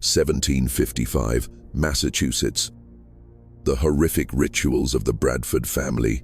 1755, Massachusetts. The horrific rituals of the Bradford family.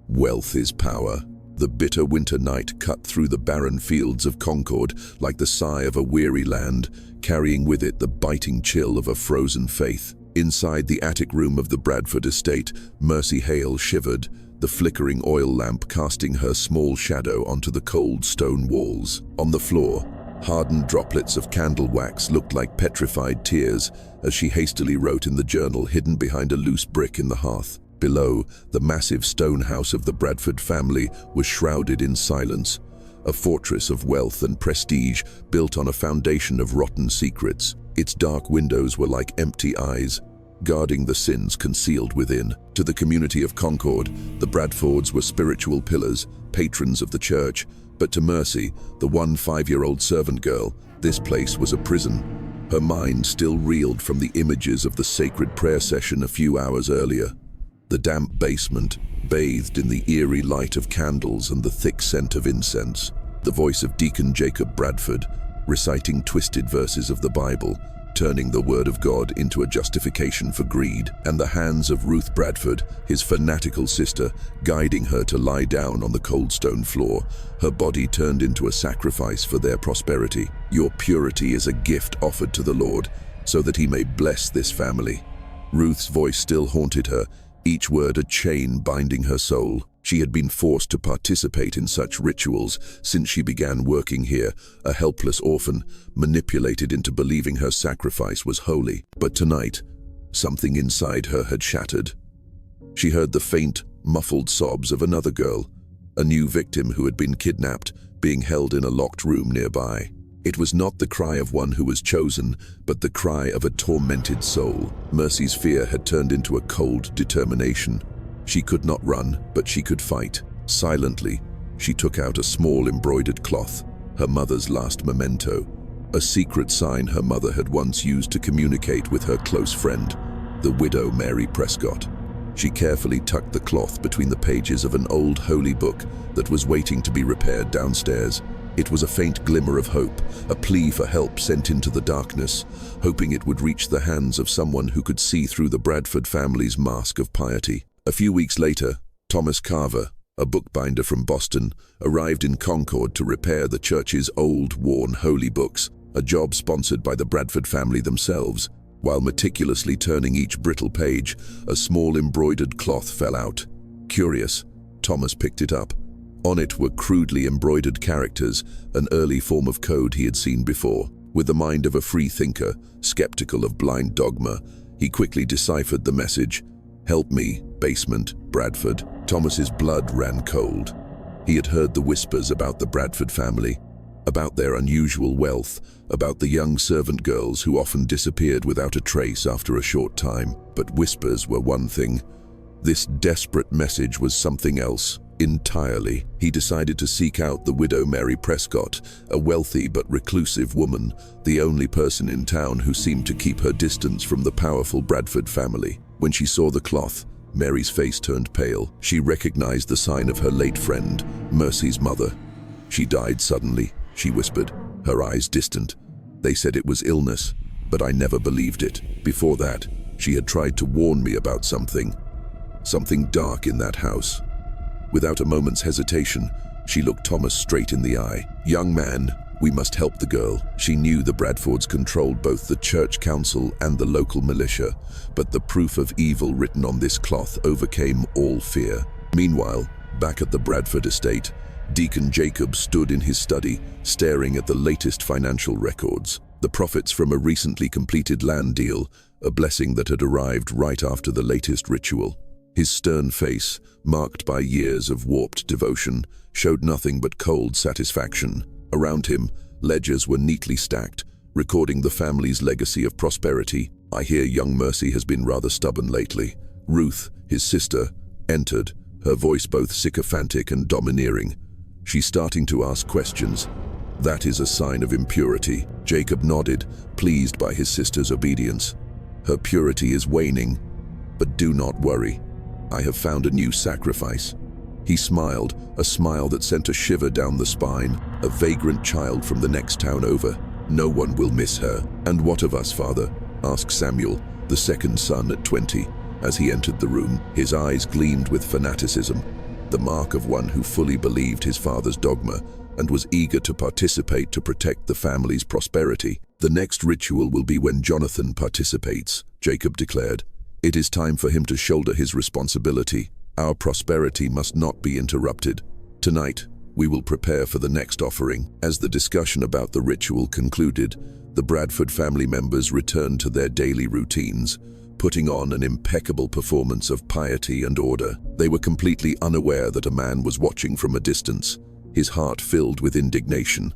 Wealth is power. The bitter winter night cut through the barren fields of Concord like the sigh of a weary land, carrying with it the biting chill of a frozen faith. Inside the attic room of the Bradford estate, Mercy Hale shivered, the flickering oil lamp casting her small shadow onto the cold stone walls. On the floor, hardened droplets of candle wax looked like petrified tears as she hastily wrote in the journal hidden behind a loose brick in the hearth. Below, the massive stone house of the Bradford family was shrouded in silence, a fortress of wealth and prestige built on a foundation of rotten secrets. Its dark windows were like empty eyes, guarding the sins concealed within. To the community of Concord, the Bradfords were spiritual pillars, patrons of the church, but to Mercy, the 5-year-old servant girl, this place was a prison. Her mind still reeled from the images of the sacred prayer session a few hours earlier. The damp basement, bathed in the eerie light of candles and the thick scent of incense. The voice of Deacon Jacob Bradford, reciting twisted verses of the Bible, turning the word of God into a justification for greed, and the hands of Ruth Bradford, his fanatical sister, guiding her to lie down on the cold stone floor, her body turned into a sacrifice for their prosperity. Your purity is a gift offered to the Lord, so that he may bless this family. Ruth's voice still haunted her, each word a chain binding her soul. She had been forced to participate in such rituals since she began working here, a helpless orphan, manipulated into believing her sacrifice was holy. But tonight, something inside her had shattered. She heard the faint, muffled sobs of another girl, a new victim who had been kidnapped, being held in a locked room nearby. It was not the cry of one who was chosen, but the cry of a tormented soul. Mercy's fear had turned into a cold determination. She could not run, but she could fight. Silently, she took out a small embroidered cloth, her mother's last memento, a secret sign her mother had once used to communicate with her close friend, the widow Mary Prescott. She carefully tucked the cloth between the pages of an old holy book that was waiting to be repaired downstairs. It was a faint glimmer of hope, a plea for help sent into the darkness, hoping it would reach the hands of someone who could see through the Bradford family's mask of piety. A few weeks later, Thomas Carver, a bookbinder from Boston, arrived in Concord to repair the church's old, worn holy books, a job sponsored by the Bradford family themselves. While meticulously turning each brittle page, a small embroidered cloth fell out. Curious, Thomas picked it up. On it were crudely embroidered characters, an early form of code he had seen before. With the mind of a free thinker, skeptical of blind dogma, he quickly deciphered the message. "Help me, basement, Bradford." Thomas's blood ran cold. He had heard the whispers about the Bradford family, about their unusual wealth, about the young servant girls who often disappeared without a trace after a short time. But whispers were one thing. This desperate message was something else entirely. He decided to seek out the widow Mary Prescott, a wealthy but reclusive woman, the only person in town who seemed to keep her distance from the powerful Bradford family. When she saw the cloth, Mary's face turned pale. She recognized the sign of her late friend, Mercy's mother. "She died suddenly," she whispered, her eyes distant. "They said it was illness, but I never believed it. Before that, she had tried to warn me about something dark in that house." Without a moment's hesitation, she looked Thomas straight in the eye. "Young man, we must help the girl." She knew the Bradfords controlled both the church council and the local militia, but the proof of evil written on this cloth overcame all fear. Meanwhile, back at the Bradford estate, Deacon Jacob stood in his study, staring at the latest financial records. The profits from a recently completed land deal, a blessing that had arrived right after the latest ritual. His stern face, marked by years of warped devotion, showed nothing but cold satisfaction. Around him, ledgers were neatly stacked, recording the family's legacy of prosperity. "I hear young Mercy has been rather stubborn lately." Ruth, his sister, entered, her voice both sycophantic and domineering. "She's starting to ask questions. That is a sign of impurity." Jacob nodded, pleased by his sister's obedience. "Her purity is waning, but do not worry. I have found a new sacrifice." He smiled, a smile that sent a shiver down the spine, a vagrant child from the next town over. No one will miss her. And what of us, father? Asked Samuel, the second son at 20. As he entered the room, his eyes gleamed with fanaticism, the mark of one who fully believed his father's dogma and was eager to participate to protect the family's prosperity. The next ritual will be when Jonathan participates, Jacob declared. It is time for him to shoulder his responsibility. Our prosperity must not be interrupted. Tonight, we will prepare for the next offering. As the discussion about the ritual concluded, the Bradford family members returned to their daily routines, putting on an impeccable performance of piety and order. They were completely unaware that a man was watching from a distance, his heart filled with indignation.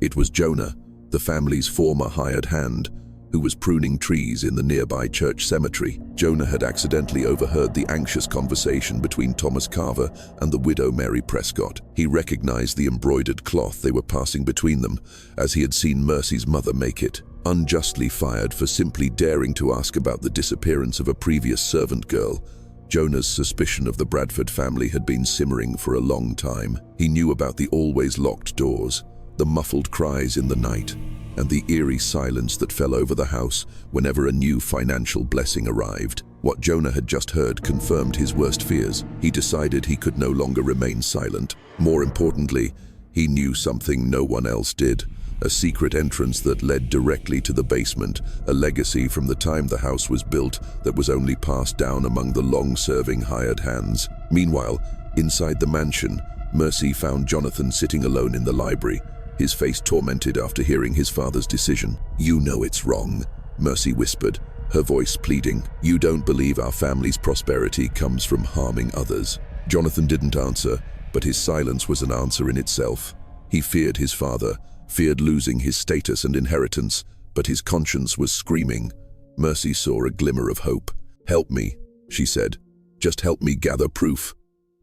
It was Jonah, the family's former hired hand, who was pruning trees in the nearby church cemetery. Jonah had accidentally overheard the anxious conversation between Thomas Carver and the widow Mary Prescott. He recognized the embroidered cloth they were passing between them, as he had seen Mercy's mother make it. Unjustly fired for simply daring to ask about the disappearance of a previous servant girl, Jonah's suspicion of the Bradford family had been simmering for a long time. He knew about the always locked doors, the muffled cries in the night, and the eerie silence that fell over the house whenever a new financial blessing arrived. What Jonah had just heard confirmed his worst fears. He decided he could no longer remain silent. More importantly, he knew something no one else did. A secret entrance that led directly to the basement, a legacy from the time the house was built that was only passed down among the long-serving hired hands. Meanwhile, inside the mansion, Mercy found Jonathan sitting alone in the library, his face tormented after hearing his father's decision. "You know it's wrong," Mercy whispered, her voice pleading. "You don't believe our family's prosperity comes from harming others." Jonathan didn't answer, but his silence was an answer in itself. He feared his father, feared losing his status and inheritance, but his conscience was screaming. Mercy saw a glimmer of hope. "Help me," she said. "Just help me gather proof.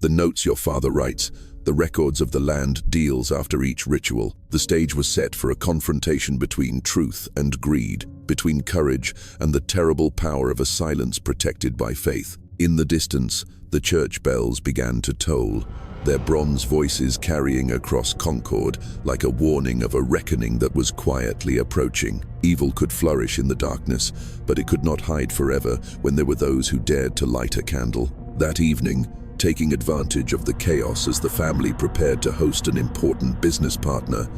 The notes your father writes, the records of the land deals after each ritual." The stage was set for a confrontation between truth and greed, between courage and the terrible power of a silence protected by faith. In the distance, the church bells began to toll, their bronze voices carrying across Concord like a warning of a reckoning that was quietly approaching. Evil could flourish in the darkness, but it could not hide forever when there were those who dared to light a candle. That evening, taking advantage of the chaos as the family prepared to host an important business partner,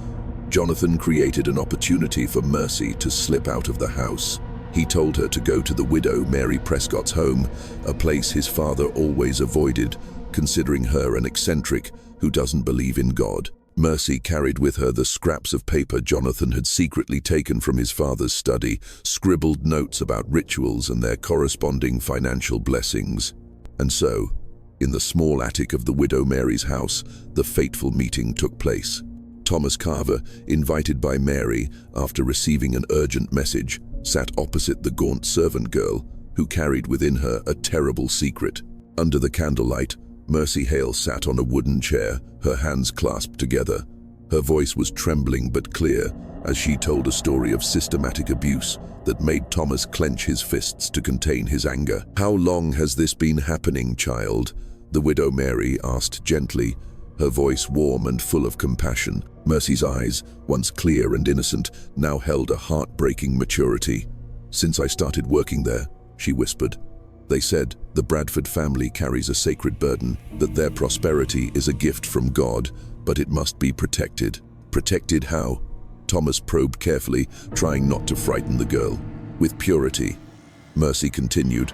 Jonathan created an opportunity for Mercy to slip out of the house. He told her to go to the widow Mary Prescott's home, a place his father always avoided, considering her an eccentric who doesn't believe in God. Mercy carried with her the scraps of paper Jonathan had secretly taken from his father's study, scribbled notes about rituals and their corresponding financial blessings. And so, in the small attic of the widow Mary's house, the fateful meeting took place. Thomas Carver, invited by Mary after receiving an urgent message, sat opposite the gaunt servant girl, who carried within her a terrible secret. Under the candlelight, Mercy Hale sat on a wooden chair, her hands clasped together. Her voice was trembling but clear as she told a story of systematic abuse that made Thomas clench his fists to contain his anger. "How long has this been happening, child?" the widow Mary asked gently, her voice warm and full of compassion. Mercy's eyes, once clear and innocent, now held a heartbreaking maturity. "Since I started working there," she whispered. "They said the Bradford family carries a sacred burden, that their prosperity is a gift from God, but it must be protected." "Protected how?" Thomas probed carefully, trying not to frighten the girl. "With purity," Mercy continued,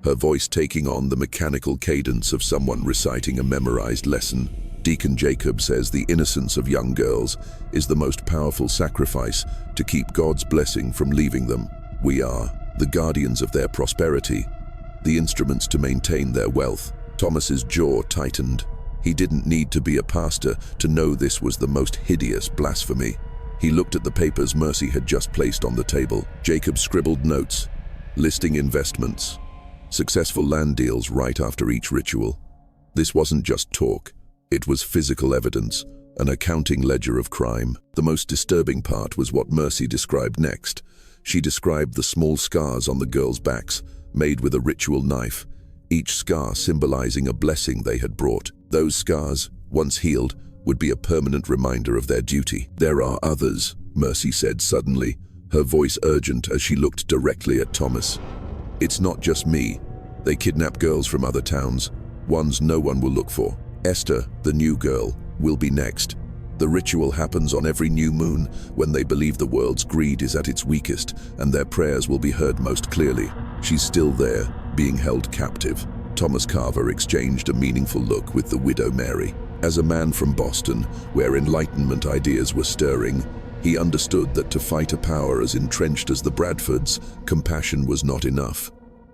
her voice taking on the mechanical cadence of someone reciting a memorized lesson. "Deacon Jacob says the innocence of young girls is the most powerful sacrifice to keep God's blessing from leaving them. We are the guardians of their prosperity, the instruments to maintain their wealth." Thomas's jaw tightened. He didn't need to be a pastor to know this was the most hideous blasphemy. He looked at the papers Mercy had just placed on the table. Jacob scribbled notes, listing investments, successful land deals right after each ritual. This wasn't just talk, it was physical evidence, an accounting ledger of crime. The most disturbing part was what Mercy described next. She described the small scars on the girls' backs, made with a ritual knife, each scar symbolizing a blessing they had brought. Those scars, once healed, would be a permanent reminder of their duty. "There are others," Mercy said suddenly, her voice urgent as she looked directly at Thomas. "It's not just me. They kidnap girls from other towns, ones no one will look for. Esther, the new girl, will be next. The ritual happens on every new moon when they believe the world's greed is at its weakest and their prayers will be heard most clearly. She's still there, being held captive." Thomas Carver exchanged a meaningful look with the widow Mary. As a man from Boston, where Enlightenment ideas were stirring, he understood that to fight a power as entrenched as the Bradfords, compassion was not enough.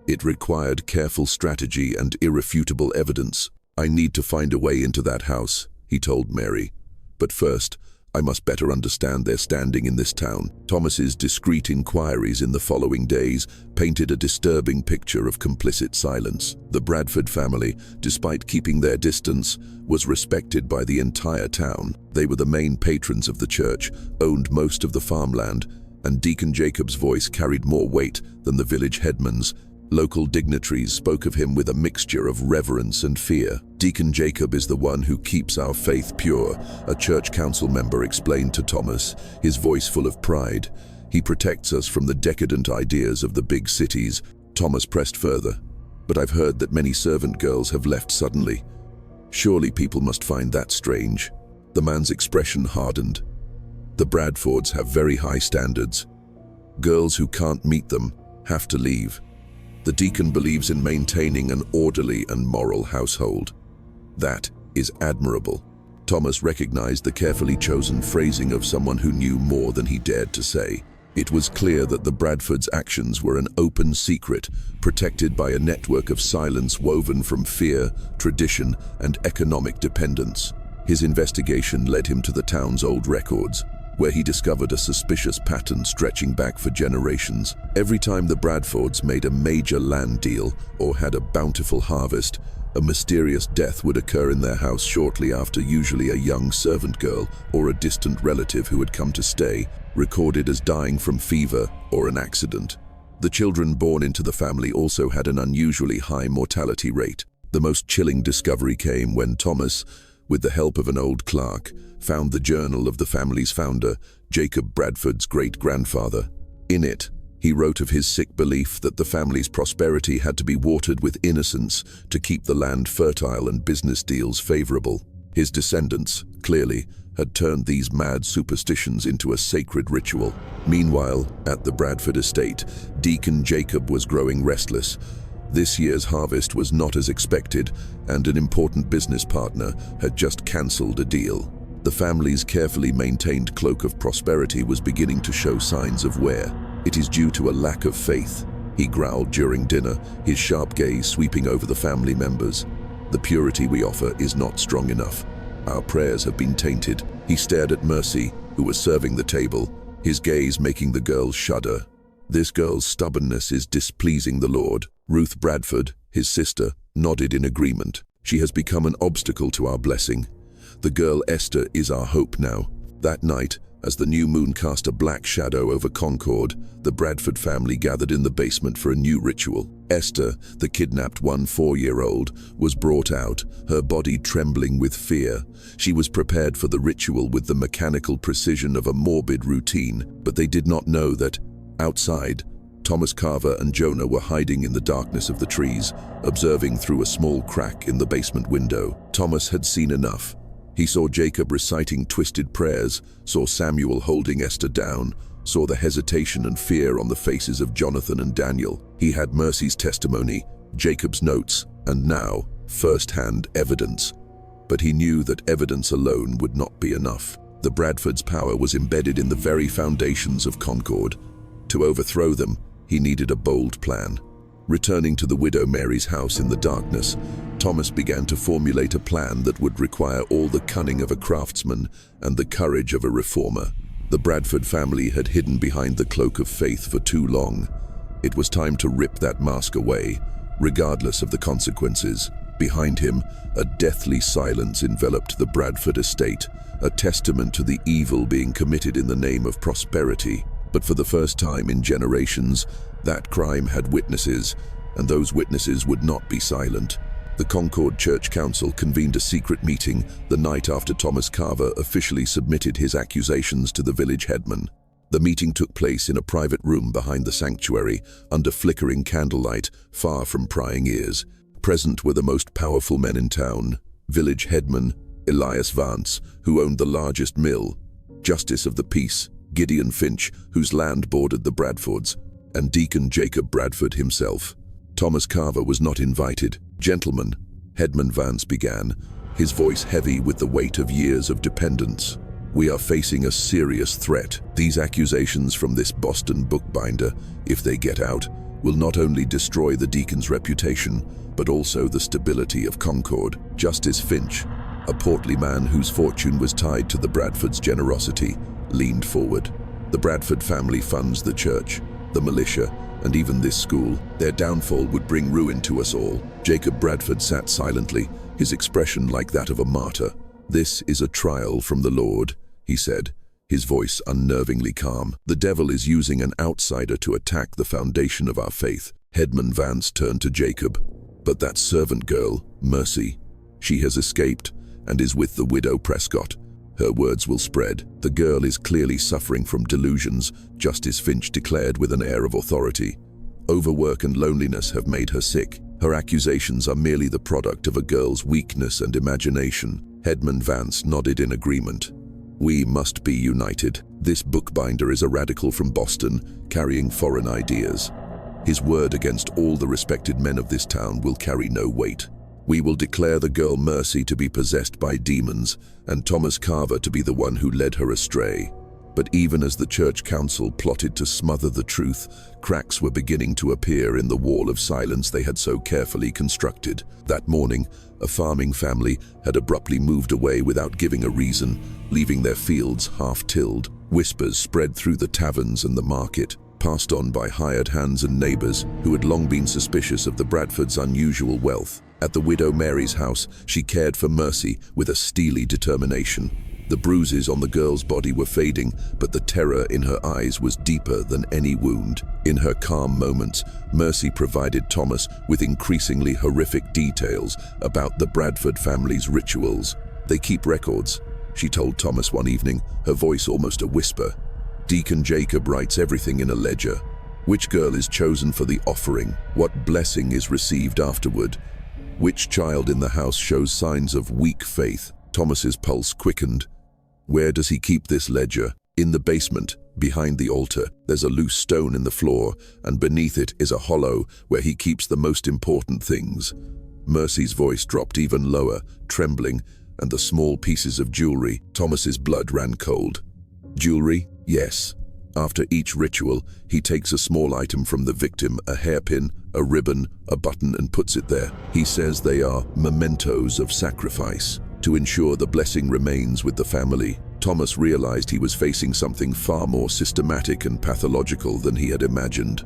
It required careful strategy and irrefutable evidence. "I need to find a way into that house," he told Mary. "But first, I must better understand their standing in this town." Thomas's discreet inquiries in the following days painted a disturbing picture of complicit silence. The Bradford family, despite keeping their distance, was respected by the entire town. They were the main patrons of the church, owned most of the farmland, and Deacon Jacob's voice carried more weight than the village headman's. Local dignitaries spoke of him with a mixture of reverence and fear. "Deacon Jacob is the one who keeps our faith pure," a church council member explained to Thomas, his voice full of pride. "He protects us from the decadent ideas of the big cities." Thomas pressed further. "But I've heard that many servant girls have left suddenly. Surely people must find that strange." The man's expression hardened. "The Bradfords have very high standards. Girls who can't meet them have to leave. The deacon believes in maintaining an orderly and moral household. That is admirable." Thomas recognized the carefully chosen phrasing of someone who knew more than he dared to say. It was clear that the Bradfords' actions were an open secret, protected by a network of silence woven from fear, tradition, and economic dependence. His investigation led him to the town's old records, where he discovered a suspicious pattern stretching back for generations. Every time the Bradfords made a major land deal or had a bountiful harvest, a mysterious death would occur in their house shortly after, usually a young servant girl or a distant relative who had come to stay, recorded as dying from fever or an accident. The children born into the family also had an unusually high mortality rate. The most chilling discovery came when Thomas, with the help of an old clerk, found the journal of the family's founder, Jacob Bradford's great-grandfather. In it, he wrote of his sick belief that the family's prosperity had to be watered with innocence to keep the land fertile and business deals favorable. His descendants, clearly, had turned these mad superstitions into a sacred ritual. Meanwhile, at the Bradford estate, Deacon Jacob was growing restless. This year's harvest was not as expected, and an important business partner had just cancelled a deal. The family's carefully maintained cloak of prosperity was beginning to show signs of wear. "It is due to a lack of faith," he growled during dinner, his sharp gaze sweeping over the family members. "The purity we offer is not strong enough. Our prayers have been tainted." He stared at Mercy, who was serving the table, his gaze making the girls shudder. "This girl's stubbornness is displeasing the Lord." Ruth Bradford, his sister, nodded in agreement. "She has become an obstacle to our blessing. The girl Esther is our hope now." That night, as the new moon cast a black shadow over Concord, the Bradford family gathered in the basement for a new ritual. Esther, the kidnapped 4-year-old, was brought out, her body trembling with fear. She was prepared for the ritual with the mechanical precision of a morbid routine, but they did not know that, outside, Thomas Carver and Jonah were hiding in the darkness of the trees, observing through a small crack in the basement window. Thomas had seen enough. He saw Jacob reciting twisted prayers, saw Samuel holding Esther down, saw the hesitation and fear on the faces of Jonathan and Daniel. He had Mercy's testimony, Jacob's notes, and now, first-hand evidence. But he knew that evidence alone would not be enough. The Bradfords' power was embedded in the very foundations of Concord. To overthrow them, he needed a bold plan. Returning to the widow Mary's house in the darkness, Thomas began to formulate a plan that would require all the cunning of a craftsman and the courage of a reformer. The Bradford family had hidden behind the cloak of faith for too long. It was time to rip that mask away, regardless of the consequences. Behind him, a deathly silence enveloped the Bradford estate, a testament to the evil being committed in the name of prosperity. But for the first time in generations, that crime had witnesses, and those witnesses would not be silent. The Concord Church Council convened a secret meeting the night after Thomas Carver officially submitted his accusations to the village headman. The meeting took place in a private room behind the sanctuary, under flickering candlelight, far from prying ears. Present were the most powerful men in town: village headman Elias Vance, who owned the largest mill; Justice of the Peace Gideon Finch, whose land bordered the Bradfords; and Deacon Jacob Bradford himself. Thomas Carver was not invited. "Gentlemen," Headman Vance began, his voice heavy with the weight of years of dependence, "we are facing a serious threat. These accusations from this Boston bookbinder, if they get out, will not only destroy the deacon's reputation, but also the stability of Concord." Justice Finch, a portly man whose fortune was tied to the Bradford's generosity, leaned forward. "The Bradford family funds the church, the militia, and even this school. Their downfall would bring ruin to us all." Jacob Bradford sat silently, his expression like that of a martyr. "This is a trial from the Lord," he said, his voice unnervingly calm. "The devil is using an outsider to attack the foundation of our faith." Headman Vance turned to Jacob. "But that servant girl, Mercy, she has escaped and is with the widow Prescott. Her words will spread. The girl is clearly suffering from delusions," Justice Finch declared with an air of authority. "Overwork and loneliness have made her sick. Her accusations are merely the product of a girl's weakness and imagination." Headman Vance nodded in agreement. "We must be united. This bookbinder is a radical from Boston, carrying foreign ideas. His word against all the respected men of this town will carry no weight. We will declare the girl Mercy to be possessed by demons, and Thomas Carver to be the one who led her astray." But even as the church council plotted to smother the truth, cracks were beginning to appear in the wall of silence they had so carefully constructed. That morning, a farming family had abruptly moved away without giving a reason, leaving their fields half-tilled. Whispers spread through the taverns and the market, passed on by hired hands and neighbors who had long been suspicious of the Bradfords' unusual wealth. At the widow Mary's house, she cared for Mercy with a steely determination. The bruises on the girl's body were fading, but the terror in her eyes was deeper than any wound. In her calm moments, Mercy provided Thomas with increasingly horrific details about the Bradford family's rituals. "They keep records," she told Thomas one evening, her voice almost a whisper. "Deacon Jacob writes everything in a ledger. Which girl is chosen for the offering? What blessing is received afterward? Which child in the house shows signs of weak faith?" Thomas's pulse quickened. "Where does he keep this ledger?" "In the basement, behind the altar. There's a loose stone in the floor, and beneath it is a hollow where he keeps the most important things." Mercy's voice dropped even lower, trembling, and the small pieces of jewelry. Thomas's blood ran cold. "Jewelry? Yes. After each ritual, he takes a small item from the victim, a hairpin, a ribbon, a button, and puts it there. He says they are mementos of sacrifice, to ensure the blessing remains with the family." Thomas realized he was facing something far more systematic and pathological than he had imagined.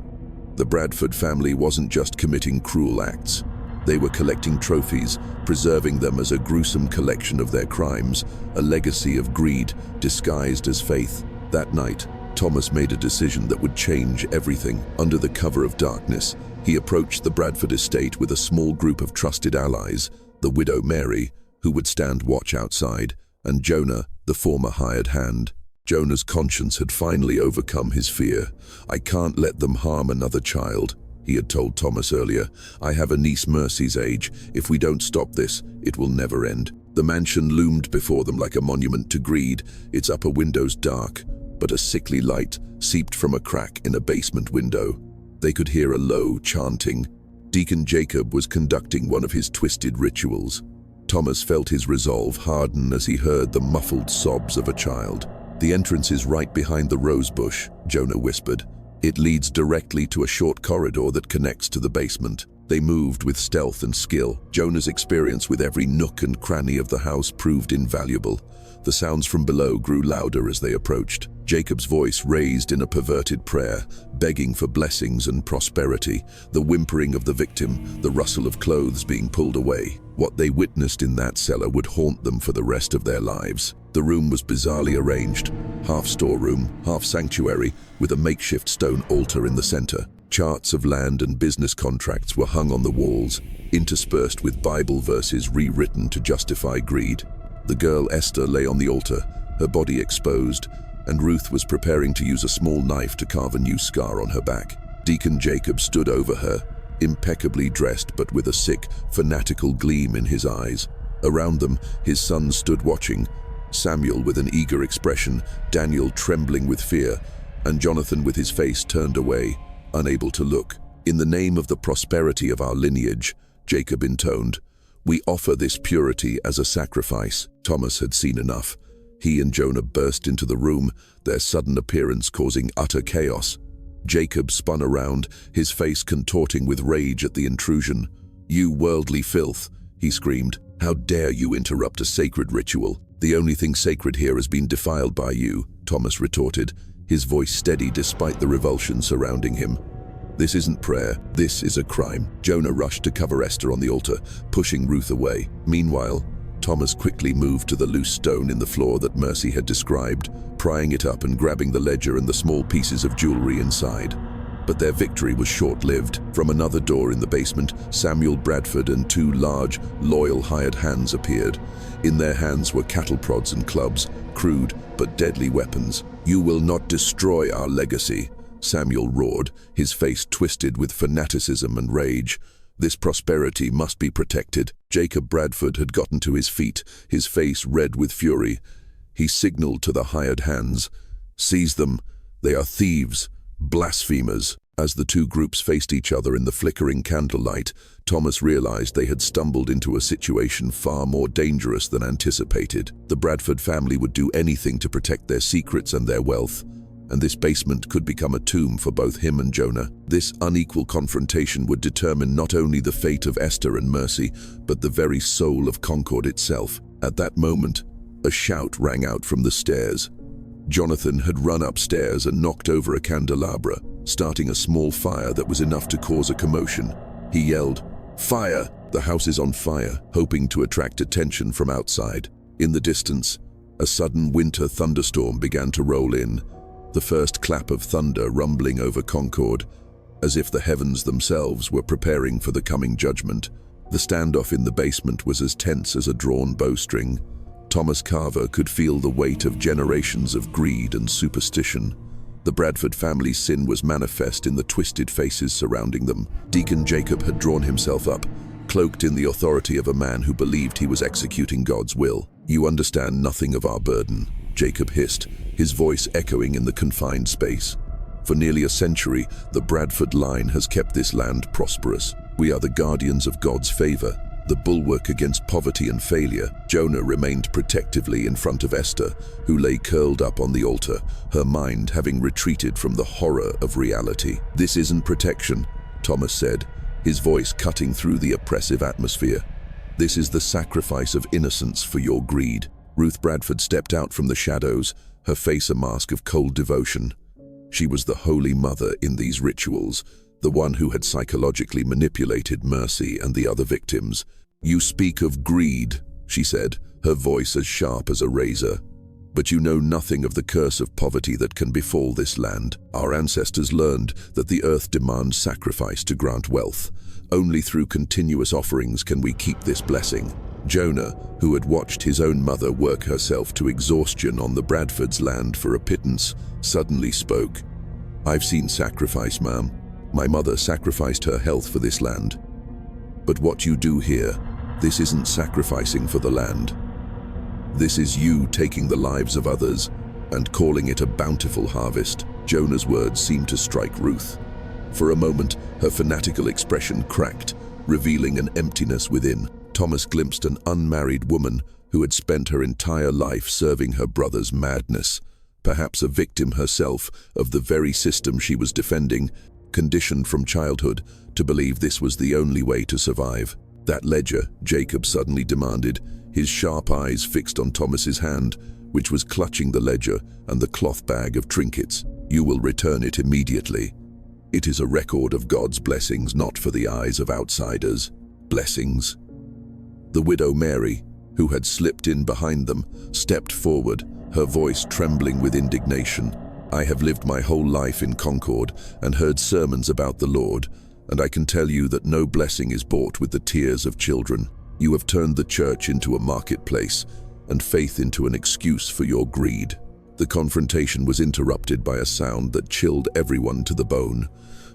The Bradford family wasn't just committing cruel acts. They were collecting trophies, preserving them as a gruesome collection of their crimes, a legacy of greed disguised as faith. That night, Thomas made a decision that would change everything. Under the cover of darkness, he approached the Bradford estate with a small group of trusted allies: the widow Mary, who would stand watch outside, and Jonah, the former hired hand. Jonah's conscience had finally overcome his fear. "I can't let them harm another child," he had told Thomas earlier. "I have a niece Mercy's age. If we don't stop this, it will never end." The mansion loomed before them like a monument to greed, its upper windows dark, but a sickly light seeped from a crack in a basement window. They could hear a low chanting. Deacon Jacob was conducting one of his twisted rituals. Thomas felt his resolve harden as he heard the muffled sobs of a child. "The entrance is right behind the rose bush," Jonah whispered. "It leads directly to a short corridor that connects to the basement." They moved with stealth and skill. Jonah's experience with every nook and cranny of the house proved invaluable. The sounds from below grew louder as they approached. Jacob's voice raised in a perverted prayer, begging for blessings and prosperity, the whimpering of the victim, the rustle of clothes being pulled away. What they witnessed in that cellar would haunt them for the rest of their lives. The room was bizarrely arranged, half storeroom, half sanctuary, with a makeshift stone altar in the center. Charts of land and business contracts were hung on the walls, interspersed with Bible verses rewritten to justify greed. The girl Esther lay on the altar, her body exposed, and Ruth was preparing to use a small knife to carve a new scar on her back. Deacon Jacob stood over her, impeccably dressed but with a sick, fanatical gleam in his eyes. Around them, his sons stood watching, Samuel with an eager expression, Daniel trembling with fear, and Jonathan with his face turned away, unable to look. "In the name of the prosperity of our lineage," Jacob intoned, "we offer this purity as a sacrifice." Thomas had seen enough. He and Jonah burst into the room, their sudden appearance causing utter chaos. Jacob spun around, his face contorting with rage at the intrusion. "You worldly filth," he screamed. "How dare you interrupt a sacred ritual? The only thing sacred here has been defiled by you," Thomas retorted, his voice steady despite the revulsion surrounding him. "This isn't prayer, this is a crime." Jonah rushed to cover Esther on the altar, pushing Ruth away. Meanwhile, Thomas quickly moved to the loose stone in the floor that Mercy had described, prying it up and grabbing the ledger and the small pieces of jewelry inside. But their victory was short-lived. From another door in the basement, Samuel Bradford and two large, loyal hired hands appeared. In their hands were cattle prods and clubs, crude but deadly weapons. "You will not destroy our legacy," Samuel roared, his face twisted with fanaticism and rage. "This prosperity must be protected." Jacob Bradford had gotten to his feet, his face red with fury. He signaled to the hired hands, "Seize them. They are thieves, blasphemers." As the two groups faced each other in the flickering candlelight, Thomas realized they had stumbled into a situation far more dangerous than anticipated. The Bradford family would do anything to protect their secrets and their wealth, and this basement could become a tomb for both him and Jonah. This unequal confrontation would determine not only the fate of Esther and Mercy, but the very soul of Concord itself. At that moment, a shout rang out from the stairs. Jonathan had run upstairs and knocked over a candelabra, starting a small fire that was enough to cause a commotion. He yelled, "Fire! The house is on fire," hoping to attract attention from outside. In the distance, a sudden winter thunderstorm began to roll in, the first clap of thunder rumbling over Concord, as if the heavens themselves were preparing for the coming judgment. The standoff in the basement was as tense as a drawn bowstring. Thomas Carver could feel the weight of generations of greed and superstition. The Bradford family's sin was manifest in the twisted faces surrounding them. Deacon Jacob had drawn himself up, cloaked in the authority of a man who believed he was executing God's will. "You understand nothing of our burden," Jacob hissed, his voice echoing in the confined space. "For nearly a century, the Bradford line has kept this land prosperous. We are the guardians of God's favor, the bulwark against poverty and failure." Jonah remained protectively in front of Esther, who lay curled up on the altar, her mind having retreated from the horror of reality. "This isn't protection," Thomas said, his voice cutting through the oppressive atmosphere. "This is the sacrifice of innocence for your greed." Ruth Bradford stepped out from the shadows, her face a mask of cold devotion. She was the holy mother in these rituals, the one who had psychologically manipulated Mercy and the other victims. "You speak of greed," she said, her voice as sharp as a razor. "But you know nothing of the curse of poverty that can befall this land. Our ancestors learned that the earth demands sacrifice to grant wealth. Only through continuous offerings can we keep this blessing." Jonah, who had watched his own mother work herself to exhaustion on the Bradford's land for a pittance, suddenly spoke. "I've seen sacrifice, ma'am. My mother sacrificed her health for this land. But what you do here, this isn't sacrificing for the land. This is you taking the lives of others and calling it a bountiful harvest." Jonah's words seemed to strike Ruth. For a moment, her fanatical expression cracked, revealing an emptiness within. Thomas glimpsed an unmarried woman who had spent her entire life serving her brother's madness, perhaps a victim herself of the very system she was defending, conditioned from childhood to believe this was the only way to survive. "That ledger," Jacob suddenly demanded, his sharp eyes fixed on Thomas's hand, which was clutching the ledger and the cloth bag of trinkets. "You will return it immediately. It is a record of God's blessings, not for the eyes of outsiders. Blessings." The widow Mary, who had slipped in behind them, stepped forward, her voice trembling with indignation. I have lived my whole life in Concord and heard sermons about the Lord, and I can tell you that no blessing is bought with the tears of children. You have turned the church into a marketplace and faith into an excuse for your greed." The confrontation was interrupted by a sound that chilled everyone to the bone.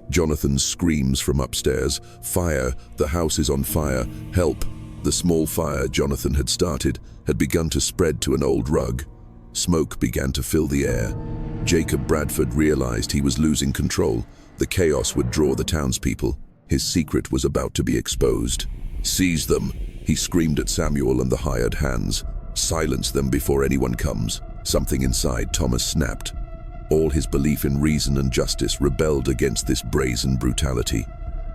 Jonathan's screams from upstairs. "Fire! The house is on fire! Help!" The small fire Jonathan had started had begun to spread to an old rug. Smoke began to fill the air. Jacob Bradford realized he was losing control. The chaos would draw the townspeople. His secret was about to be exposed. "Seize them!" he screamed at Samuel and the hired hands. "Silence them before anyone comes." Something inside Thomas snapped. All his belief in reason and justice rebelled against this brazen brutality.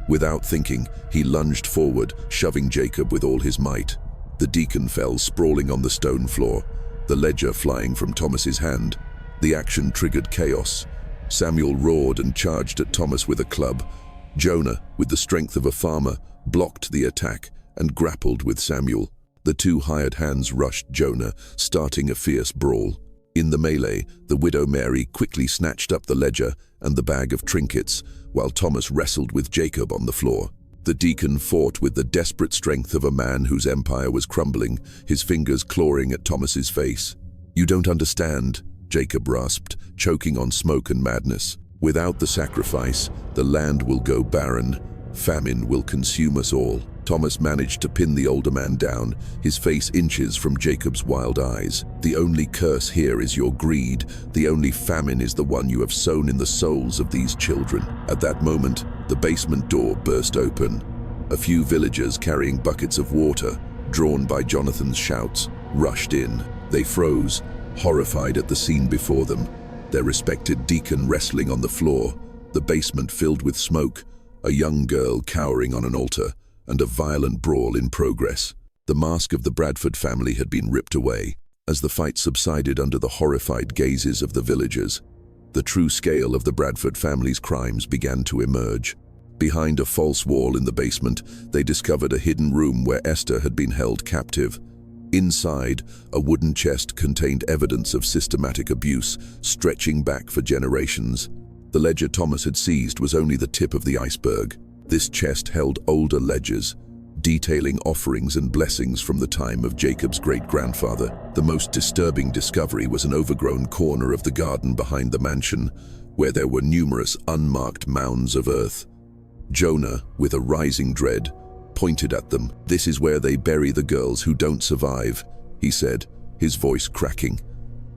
Without thinking, he lunged forward, shoving Jacob with all his might. The deacon fell sprawling on the stone floor, the ledger flying from Thomas's hand. The action triggered chaos. Samuel roared and charged at Thomas with a club. Jonah, with the strength of a farmer, blocked the attack and grappled with Samuel. The two hired hands rushed Jonah, starting a fierce brawl. In the melee, the widow Mary quickly snatched up the ledger and the bag of trinkets, while Thomas wrestled with Jacob on the floor. The deacon fought with the desperate strength of a man whose empire was crumbling, his fingers clawing at Thomas's face. "You don't understand," Jacob rasped, choking on smoke and madness. "Without the sacrifice, the land will go barren. Famine will consume us all." Thomas managed to pin the older man down, his face inches from Jacob's wild eyes. "The only curse here is your greed. The only famine is the one you have sown in the souls of these children." At that moment, the basement door burst open. A few villagers carrying buckets of water, drawn by Jonathan's shouts, rushed in. They froze, horrified at the scene before them. Their respected deacon wrestling on the floor, the basement filled with smoke, a young girl cowering on an altar, and a violent brawl in progress. The mask of the Bradford family had been ripped away. As the fight subsided under the horrified gazes of the villagers, the true scale of the Bradford family's crimes began to emerge. Behind a false wall in the basement, they discovered a hidden room where Esther had been held captive. Inside, a wooden chest contained evidence of systematic abuse, stretching back for generations. The ledger Thomas had seized was only the tip of the iceberg. This chest held older ledgers, detailing offerings and blessings from the time of Jacob's great-grandfather. The most disturbing discovery was an overgrown corner of the garden behind the mansion, where there were numerous unmarked mounds of earth. Jonah, with a rising dread, pointed at them. "This is where they bury the girls who don't survive," he said, his voice cracking.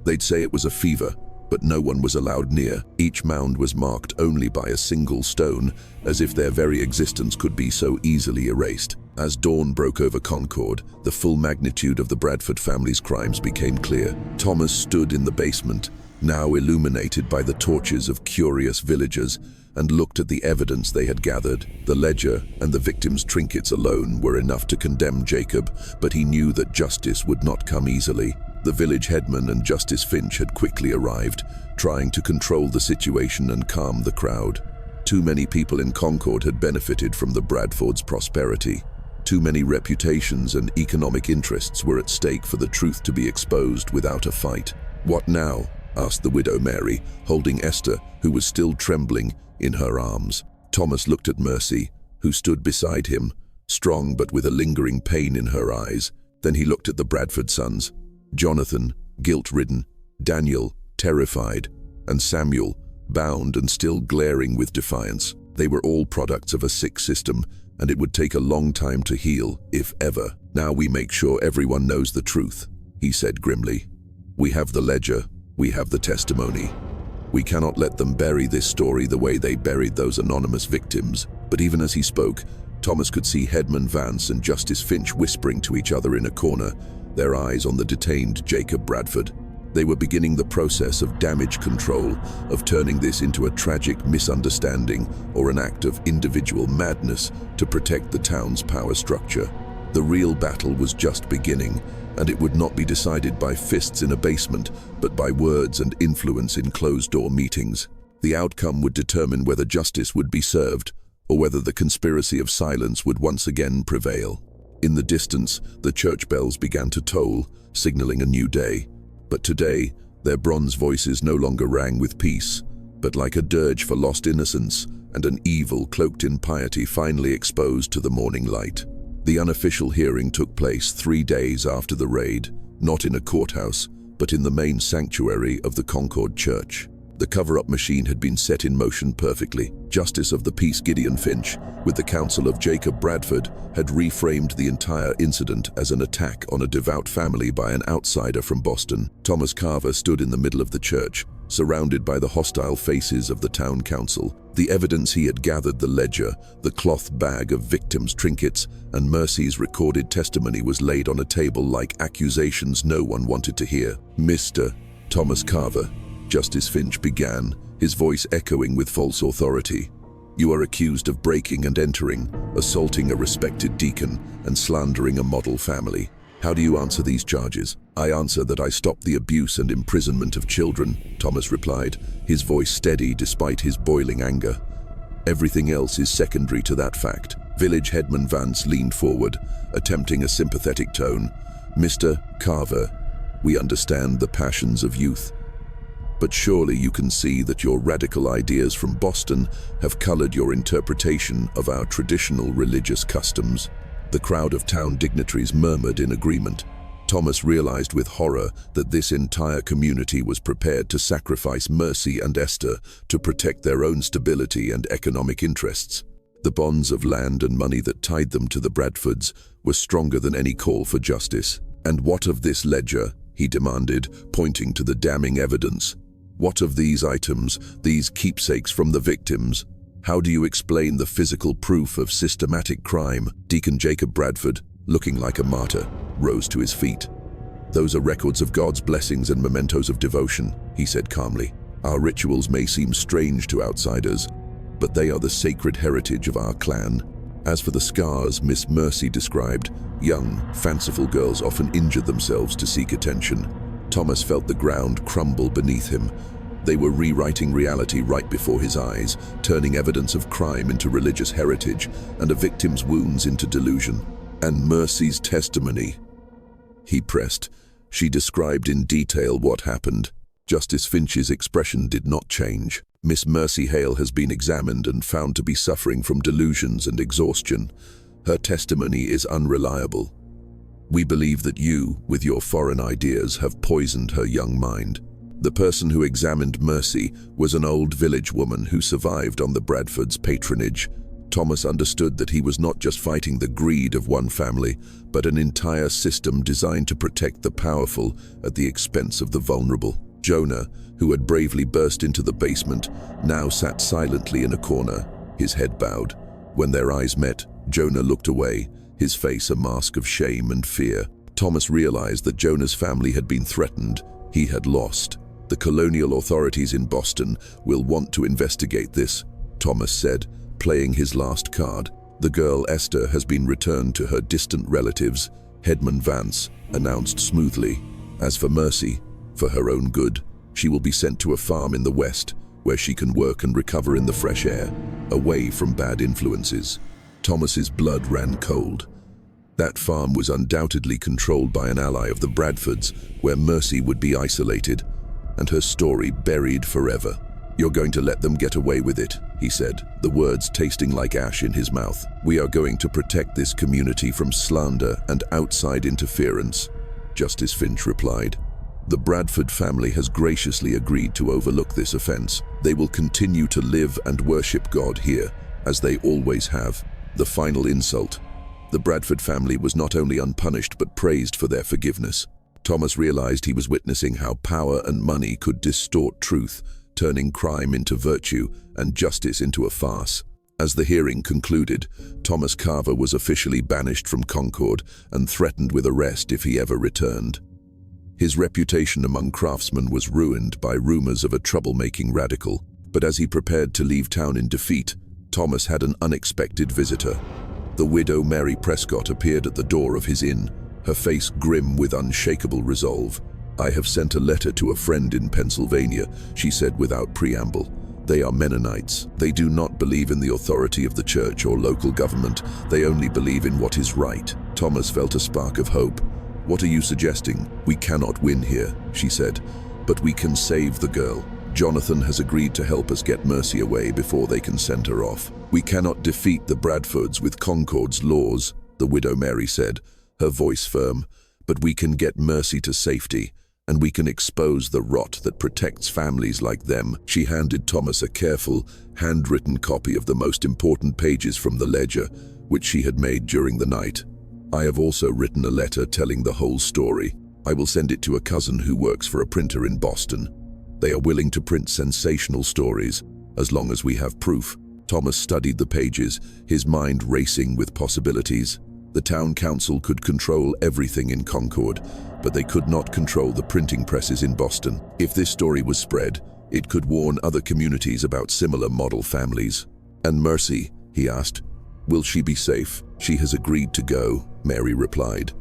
"They'd say it was a fever, but no one was allowed near. Each mound was marked only by a single stone, as if their very existence could be so easily erased." As dawn broke over Concord, the full magnitude of the Bradford family's crimes became clear. Thomas stood in the basement, now illuminated by the torches of curious villagers, and looked at the evidence they had gathered. The ledger and the victim's trinkets alone were enough to condemn Jacob, but he knew that justice would not come easily. The village headman and Justice Finch had quickly arrived, trying to control the situation and calm the crowd. Too many people in Concord had benefited from the Bradfords' prosperity. Too many reputations and economic interests were at stake for the truth to be exposed without a fight. "What now?" asked the widow Mary, holding Esther, who was still trembling, in her arms. Thomas looked at Mercy, who stood beside him, strong but with a lingering pain in her eyes. Then he looked at the Bradford sons. Jonathan, guilt-ridden, Daniel, terrified, and Samuel, bound and still glaring with defiance. They were all products of a sick system, and it would take a long time to heal, if ever. "Now we make sure everyone knows the truth," he said grimly. "We have the ledger, we have the testimony. We cannot let them bury this story the way they buried those anonymous victims." But even as he spoke, Thomas could see Headman Vance and Justice Finch whispering to each other in a corner, their eyes on the detained Jacob Bradford. They were beginning the process of damage control, of turning this into a tragic misunderstanding or an act of individual madness to protect the town's power structure. The real battle was just beginning, and it would not be decided by fists in a basement, but by words and influence in closed-door meetings. The outcome would determine whether justice would be served, or whether the conspiracy of silence would once again prevail. In the distance, the church bells began to toll, signaling a new day. But today, Their bronze voices no longer rang with peace, but like a dirge for lost innocence and an evil cloaked in piety finally exposed to the morning light. The unofficial hearing took place 3 days after the raid, not in a courthouse, but in the main sanctuary of the Concord Church. The cover-up machine had been set in motion perfectly. Justice of the Peace Gideon Finch, with the counsel of Jacob Bradford, had reframed the entire incident as an attack on a devout family by an outsider from Boston. Thomas Carver stood in the middle of the church, surrounded by the hostile faces of the town council. The evidence he had gathered, the ledger, the cloth bag of victims' trinkets, and Mercy's recorded testimony was laid on a table like accusations no one wanted to hear. "Mr. Thomas Carver," Justice Finch began, his voice echoing with false authority. "You are accused of breaking and entering, assaulting a respected deacon, and slandering a model family. How do you answer these charges?" "I answer that I stopped the abuse and imprisonment of children," Thomas replied, his voice steady despite his boiling anger. "Everything else is secondary to that fact." Village Headman Vance leaned forward, attempting a sympathetic tone. "Mr. Carver, we understand the passions of youth. But surely you can see that your radical ideas from Boston have colored your interpretation of our traditional religious customs." The crowd of town dignitaries murmured in agreement. Thomas realized with horror that this entire community was prepared to sacrifice Mercy and Esther to protect their own stability and economic interests. The bonds of land and money that tied them to the Bradfords were stronger than any call for justice. "And what of this ledger?" he demanded, pointing to the damning evidence. "What of these items, these keepsakes from the victims? How do you explain the physical proof of systematic crime?" Deacon Jacob Bradford, looking like a martyr, rose to his feet. "Those are records of God's blessings and mementos of devotion," he said calmly. "Our rituals may seem strange to outsiders, but they are the sacred heritage of our clan. As for the scars Miss Mercy described, young, fanciful girls often injure themselves to seek attention." Thomas felt the ground crumble beneath him. They were rewriting reality right before his eyes, turning evidence of crime into religious heritage and a victim's wounds into delusion. "And Mercy's testimony," he pressed. "She described in detail what happened." Justice Finch's expression did not change. "Miss Mercy Hale has been examined and found to be suffering from delusions and exhaustion. Her testimony is unreliable. We believe that you, with your foreign ideas, have poisoned her young mind." The person who examined Mercy was an old village woman who survived on the Bradfords' patronage. Thomas understood that he was not just fighting the greed of one family, but an entire system designed to protect the powerful at the expense of the vulnerable. Jonah, who had bravely burst into the basement, now sat silently in a corner, his head bowed. When their eyes met, Jonah looked away, his face a mask of shame and fear. Thomas realized that Jonah's family had been threatened. He had lost. "The colonial authorities in Boston will want to investigate this," Thomas said, playing his last card. "The girl Esther has been returned to her distant relatives," Headman Vance announced smoothly. "As for Mercy, for her own good, she will be sent to a farm in the west, where she can work and recover in the fresh air, away from bad influences." Thomas's blood ran cold. That farm was undoubtedly controlled by an ally of the Bradfords, where Mercy would be isolated, and her story buried forever. "You're going to let them get away with it," he said, the words tasting like ash in his mouth. "We are going to protect this community from slander and outside interference," Justice Finch replied. "The Bradford family has graciously agreed to overlook this offense. They will continue to live and worship God here, as they always have." The final insult. The Bradford family was not only unpunished but praised for their forgiveness. Thomas realized he was witnessing how power and money could distort truth, turning crime into virtue and justice into a farce. As the hearing concluded, Thomas Carver was officially banished from Concord and threatened with arrest if he ever returned. His reputation among craftsmen was ruined by rumors of a troublemaking radical, but as he prepared to leave town in defeat, Thomas had an unexpected visitor. The widow Mary Prescott appeared at the door of his inn, her face grim with unshakable resolve. "I have sent a letter to a friend in Pennsylvania," she said without preamble. "They are Mennonites. They do not believe in the authority of the church or local government. They only believe in what is right." Thomas felt a spark of hope. "What are you suggesting? We cannot win here," she said. But we can save the girl. Jonathan has agreed to help us get Mercy away before they can send her off. We cannot defeat the Bradfords with Concord's laws, the widow Mary said, her voice firm, but we can get Mercy to safety, and we can expose the rot that protects families like them. She handed Thomas a careful, handwritten copy of the most important pages from the ledger, which she had made during the night. I have also written a letter telling the whole story. I will send it to a cousin who works for a printer in Boston. They are willing to print sensational stories, as long as we have proof. Thomas studied the pages, his mind racing with possibilities. The town council could control everything in Concord, but they could not control the printing presses in Boston. If this story was spread, it could warn other communities about similar model families. And Mercy, he asked, will she be safe? She has agreed to go, Mary replied.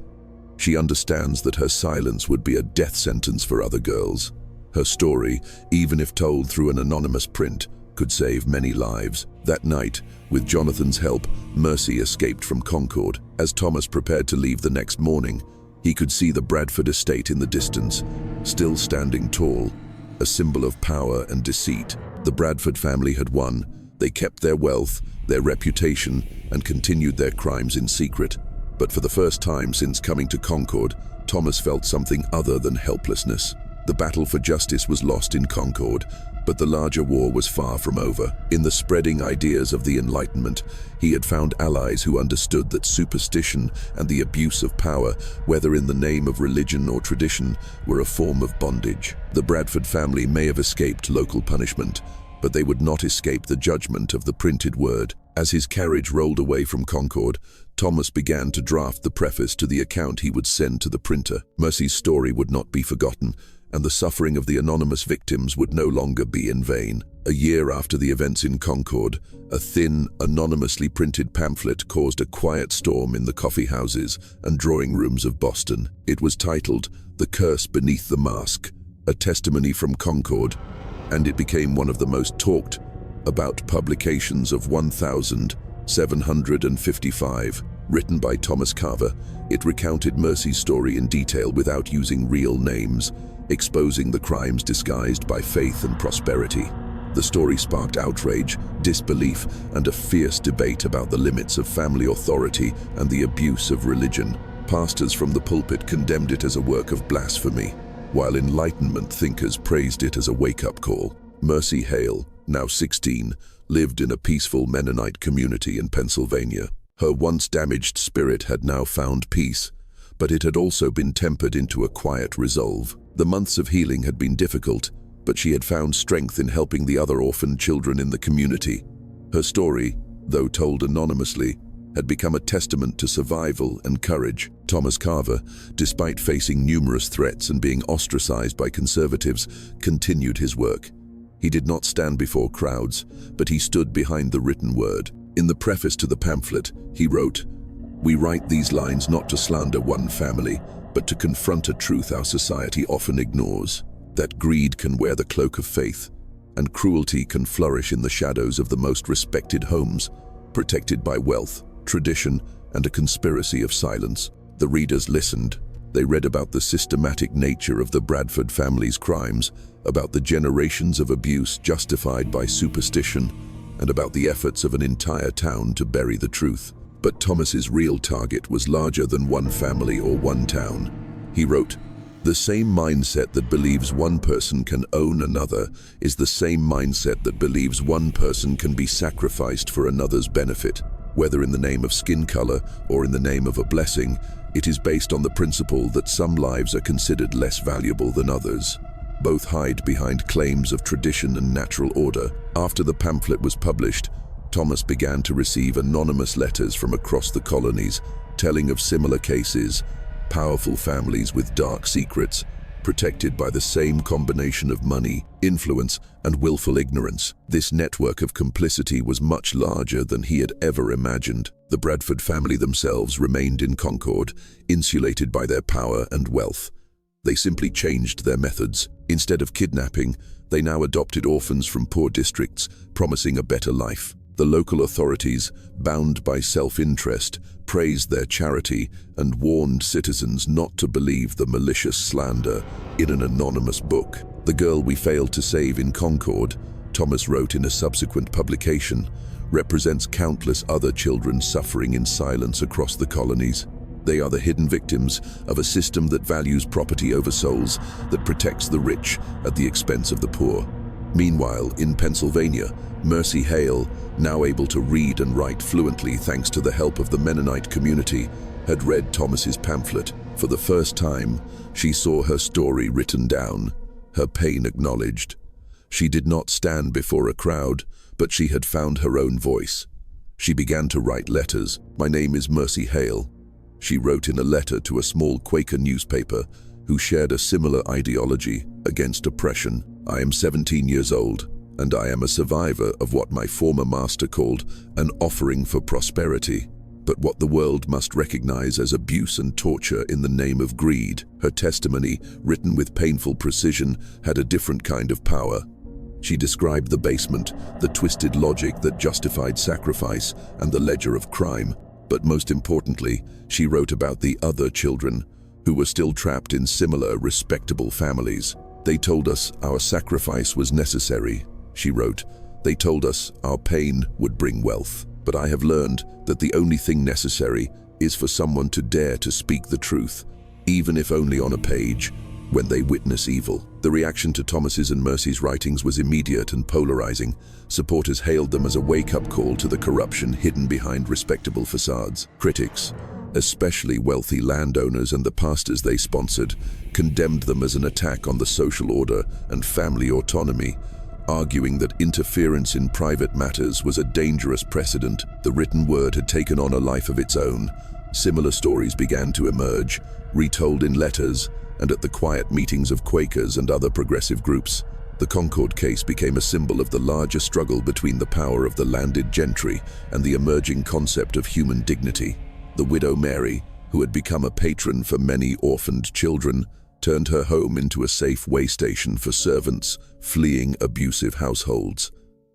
She understands that her silence would be a death sentence for other girls. Her story, even if told through an anonymous print, could save many lives. That night, with Jonathan's help, Mercy escaped from Concord. As Thomas prepared to leave the next morning, he could see the Bradford estate in the distance, still standing tall, a symbol of power and deceit. The Bradford family had won. They kept their wealth, their reputation, and continued their crimes in secret. But for the first time since coming to Concord, Thomas felt something other than helplessness. The battle for justice was lost in Concord, but the larger war was far from over. In the spreading ideas of the Enlightenment, he had found allies who understood that superstition and the abuse of power, whether in the name of religion or tradition, were a form of bondage. The Bradford family may have escaped local punishment, but they would not escape the judgment of the printed word. As his carriage rolled away from Concord, Thomas began to draft the preface to the account he would send to the printer. Mercy's story would not be forgotten, and the suffering of the anonymous victims would no longer be in vain. A year after the events in Concord, a thin, anonymously printed pamphlet caused a quiet storm in the coffee houses and drawing rooms of Boston. It was titled, "The Curse Beneath the Mask," a testimony from Concord, and it became one of the most talked about publications of 1755. Written by Thomas Carver, it recounted Mercy's story in detail without using real names, exposing the crimes disguised by faith and prosperity. The story sparked outrage, disbelief, and a fierce debate about the limits of family authority and the abuse of religion. Pastors from the pulpit condemned it as a work of blasphemy, while Enlightenment thinkers praised it as a wake-up call. Mercy Hale, now 16, lived in a peaceful Mennonite community in Pennsylvania. Her once damaged spirit had now found peace, but it had also been tempered into a quiet resolve. The months of healing had been difficult, but she had found strength in helping the other orphaned children in the community. Her story, though told anonymously, had become a testament to survival and courage. Thomas Carver, despite facing numerous threats and being ostracized by conservatives, continued his work. He did not stand before crowds, but he stood behind the written word. In the preface to the pamphlet, he wrote, "We write these lines not to slander one family, but to confront a truth our society often ignores, that greed can wear the cloak of faith, and cruelty can flourish in the shadows of the most respected homes, protected by wealth, tradition, and a conspiracy of silence." The readers listened. They read about the systematic nature of the Bradford family's crimes, about the generations of abuse justified by superstition, and about the efforts of an entire town to bury the truth. But Thomas's real target was larger than one family or one town. He wrote, "The same mindset that believes one person can own another is the same mindset that believes one person can be sacrificed for another's benefit. Whether in the name of skin color or in the name of a blessing, it is based on the principle that some lives are considered less valuable than others. Both hide behind claims of tradition and natural order." After the pamphlet was published, Thomas began to receive anonymous letters from across the colonies, telling of similar cases, powerful families with dark secrets, protected by the same combination of money, influence, and willful ignorance. This network of complicity was much larger than he had ever imagined. The Bradford family themselves remained in Concord, insulated by their power and wealth. They simply changed their methods. Instead of kidnapping, they now adopted orphans from poor districts, promising a better life. The local authorities, bound by self-interest, praised their charity and warned citizens not to believe the malicious slander in an anonymous book. "The girl we failed to save in Concord," Thomas wrote in a subsequent publication, "represents countless other children suffering in silence across the colonies. They are the hidden victims of a system that values property over souls, that protects the rich at the expense of the poor." Meanwhile, in Pennsylvania, Mercy Hale, now able to read and write fluently thanks to the help of the Mennonite community, had read Thomas's pamphlet. For the first time, she saw her story written down, her pain acknowledged. She did not stand before a crowd, but she had found her own voice. She began to write letters. "My name is Mercy Hale," she wrote in a letter to a small Quaker newspaper who shared a similar ideology against oppression. "I am 17 years old, and I am a survivor of what my former master called an offering for prosperity, but what the world must recognize as abuse and torture in the name of greed." Her testimony, written with painful precision, had a different kind of power. She described the basement, the twisted logic that justified sacrifice, and the ledger of crime. But most importantly, she wrote about the other children who were still trapped in similar, respectable families. "They told us our sacrifice was necessary," she wrote. "They told us our pain would bring wealth. But I have learned that the only thing necessary is for someone to dare to speak the truth, even if only on a page, when they witness evil." The reaction to Thomas's and Mercy's writings was immediate and polarizing. Supporters hailed them as a wake-up call to the corruption hidden behind respectable facades. Critics, especially wealthy landowners and the pastors they sponsored, condemned them as an attack on the social order and family autonomy, arguing that interference in private matters was a dangerous precedent. The written word had taken on a life of its own. Similar stories began to emerge, retold in letters and at the quiet meetings of Quakers and other progressive groups. The Concord case became a symbol of the larger struggle between the power of the landed gentry and the emerging concept of human dignity. The widow Mary, who had become a patron for many orphaned children, turned her home into a safe way station for servants fleeing abusive households.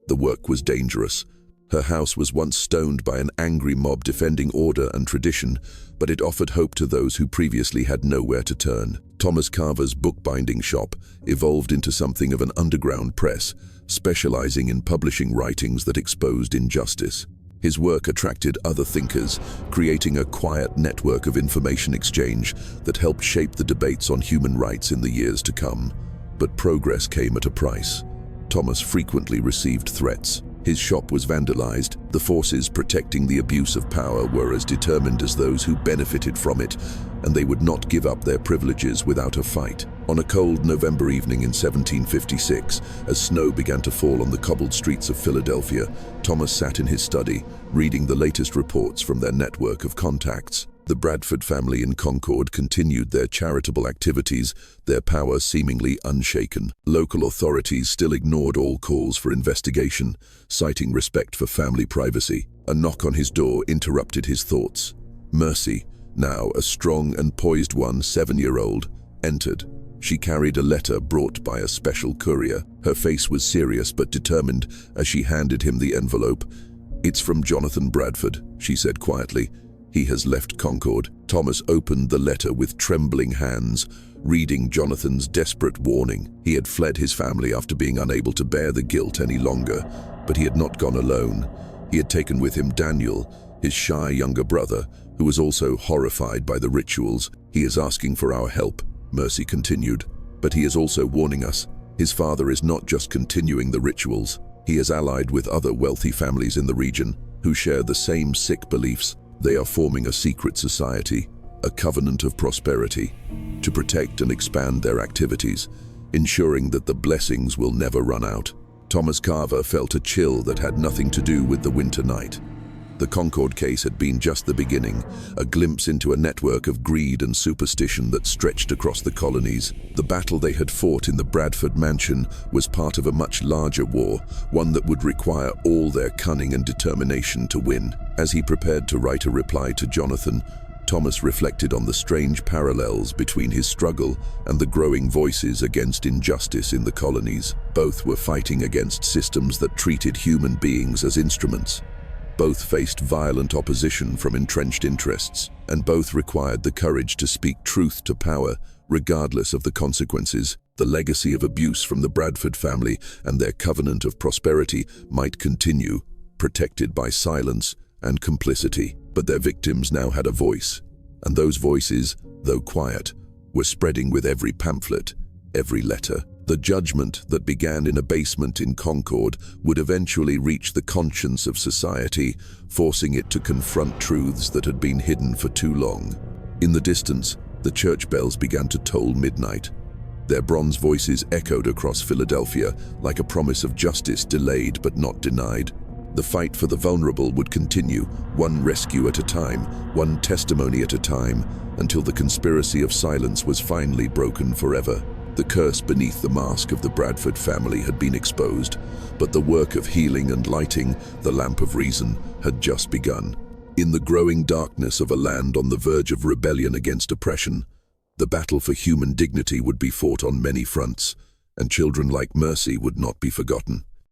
The work was dangerous. Her house was once stoned by an angry mob defending order and tradition, but it offered hope to those who previously had nowhere to turn. Thomas Carver's bookbinding shop evolved into something of an underground press, specializing in publishing writings that exposed injustice. His work attracted other thinkers, creating a quiet network of information exchange that helped shape the debates on human rights in the years to come. But progress came at a price. Thomas frequently received threats. His shop was vandalized. The forces protecting the abuse of power were as determined as those who benefited from it, and they would not give up their privileges without a fight. On a cold November evening in 1756, as snow began to fall on the cobbled streets of Philadelphia, Thomas sat in his study, reading the latest reports from their network of contacts. The Bradford family in Concord continued their charitable activities, their power seemingly unshaken. Local authorities still ignored all calls for investigation, citing respect for family privacy. A knock on his door interrupted his thoughts. Mercy, now a strong and poised 7-year-old, entered. She carried a letter brought by a special courier. Her face was serious but determined as she handed him the envelope. "It's from Jonathan Bradford," she said quietly. "He has left Concord." Thomas opened the letter with trembling hands, reading Jonathan's desperate warning. He had fled his family after being unable to bear the guilt any longer, but he had not gone alone. He had taken with him Daniel, his shy younger brother, who was also horrified by the rituals. "He is asking for our help," Mercy continued, "but he is also warning us. His father is not just continuing the rituals. He is allied with other wealthy families in the region who share the same sick beliefs. They are forming a secret society, a covenant of prosperity, to protect and expand their activities, ensuring that the blessings will never run out." Thomas Carver felt a chill that had nothing to do with the winter night. The Concord case had been just the beginning, a glimpse into a network of greed and superstition that stretched across the colonies. The battle they had fought in the Bradford mansion was part of a much larger war, one that would require all their cunning and determination to win. As he prepared to write a reply to Jonathan, Thomas reflected on the strange parallels between his struggle and the growing voices against injustice in the colonies. Both were fighting against systems that treated human beings as instruments. Both faced violent opposition from entrenched interests, and both required the courage to speak truth to power, regardless of the consequences. The legacy of abuse from the Bradford family and their covenant of prosperity might continue, protected by silence and complicity. But their victims now had a voice, and those voices, though quiet, were spreading with every pamphlet, every letter. The judgment that began in a basement in Concord would eventually reach the conscience of society, forcing it to confront truths that had been hidden for too long. In the distance, the church bells began to toll midnight. Their bronze voices echoed across Philadelphia like a promise of justice delayed but not denied. The fight for the vulnerable would continue, one rescue at a time, one testimony at a time, until the conspiracy of silence was finally broken forever. The curse beneath the mask of the Bradford family had been exposed, but the work of healing and lighting the lamp of reason had just begun. In the growing darkness of a land on the verge of rebellion against oppression, the battle for human dignity would be fought on many fronts, and children like Mercy would not be forgotten.